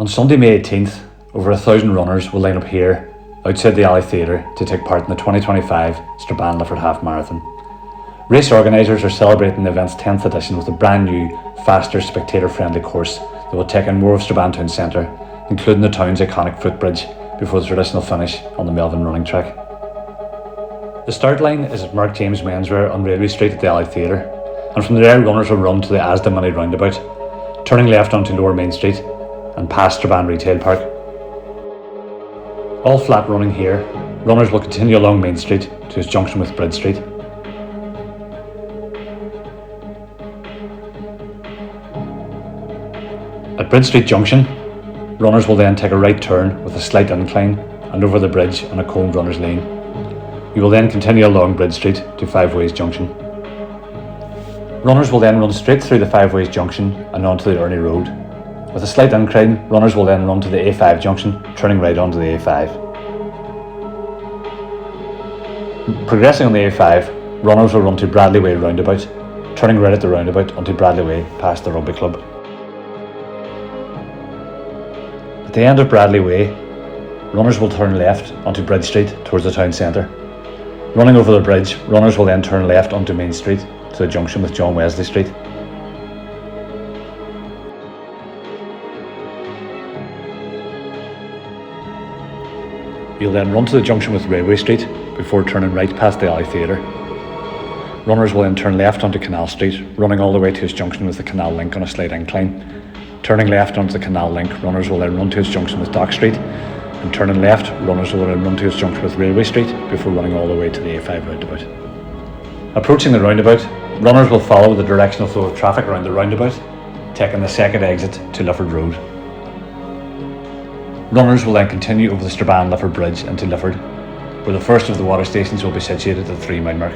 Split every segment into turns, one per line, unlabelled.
On Sunday, May 18th, over 1,000 runners will line up here, outside the Alley Theatre, to take part in the 2025 Strabane Lifford Half Marathon. Race organisers are celebrating the event's 10th edition with a brand new, faster, spectator-friendly course that will take in more of Strabane town centre, including the town's iconic footbridge, before the traditional finish on the Melvin running track. The start line is at Mark James Menswear on Railway Street at the Alley Theatre, and from there runners will run to the Asda Mini roundabout, turning left onto Lower Main Street and past Strabane Retail Park. All flat running here, runners will continue along Main Street to its junction with Bridge Street. At Bridge Street Junction, runners will then take a right turn with a slight incline and over the bridge on a combed runner's lane. You will then continue along Bridge Street to Five Ways Junction. Runners will then run straight through the Five Ways Junction and onto the Ernie Road. With a slight incline, runners will then run to the A5 junction, turning right onto the A5. Progressing on the A5, runners will run to Bradley Way roundabout, turning right at the roundabout onto Bradley Way past the rugby club. At the end of Bradley Way, runners will turn left onto Bridge Street towards the town centre. Running over the bridge, runners will then turn left onto Main Street to the junction with John Wesley Street. You'll then run to the junction with Railway Street before turning right past the Alley Theatre. Runners will then turn left onto Canal Street, running all the way to its junction with the Canal Link on a slight incline. Turning left onto the Canal Link, runners will then run to its junction with Dock Street, and turning left, runners will then run to its junction with Railway Street before running all the way to the A5 roundabout. Approaching the roundabout, runners will follow the directional flow of traffic around the roundabout, taking the second exit to Lifford Road. Runners will then continue over the Strabane Lifford Bridge into Lifford, where the first of the water stations will be situated at the 3 mile mark.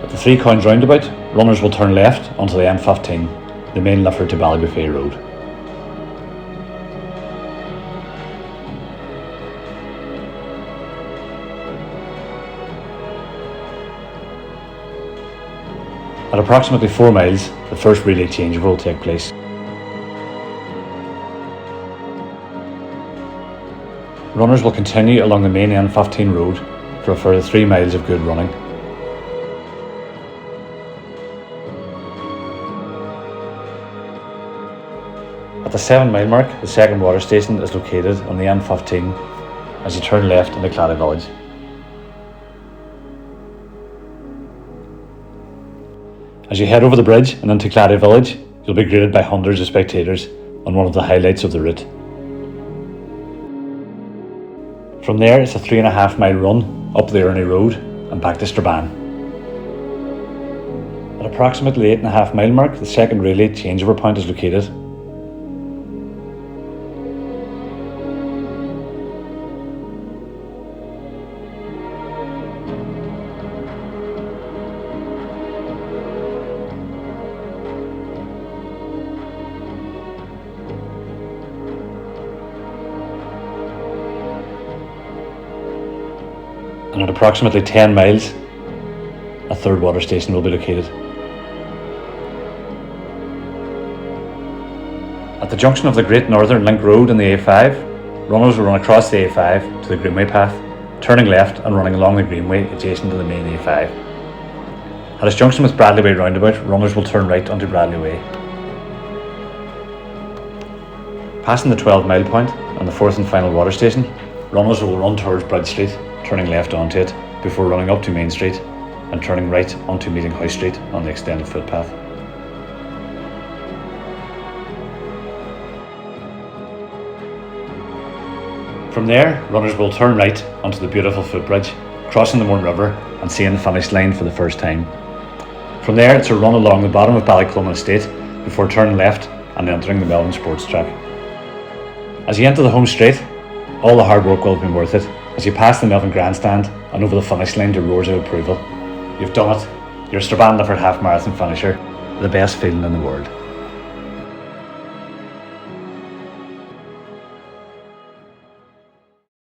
At the 3 Coins roundabout, runners will turn left onto the M15, the main Lifford to Ballybuffet road. At approximately 4 miles, the first relay changeover will take place. Runners will continue along the main N15 road for a further 3 miles of good running. At the 7 mile mark, the second water station is located on the N15 as you turn left into Claddagh Village. As you head over the bridge and into Claddagh Village, you'll be greeted by hundreds of spectators on one of the highlights of the route. From there, it's a 3.5 mile run up the Ernie Road and back to Strabane. At approximately 8.5 mile mark, the second relay changeover point is located. And at approximately 10 miles, a third water station will be located. At the junction of the Great Northern Link Road and the A5, runners will run across the A5 to the Greenway path, turning left and running along the Greenway adjacent to the main A5. At its junction with Bradley Way roundabout, runners will turn right onto Bradley Way. Passing the 12 mile point and the fourth and final water station, runners will run towards Bridge Street, turning left onto it before running up to Main Street and turning right onto Meeting House Street on the extended footpath. From there, runners will turn right onto the beautiful footbridge, crossing the Mourne River and seeing the finish line for the first time. From there, it's a run along the bottom of Ballycloman Estate before turning left and entering the Melvin Sports Track. As you enter the home straight, all the hard work will have been worth it as you pass the Melvin Grandstand and over the finish line to roars of approval. You've done it. You're a Strabane Lifford Half Marathon finisher, the best feeling in the world.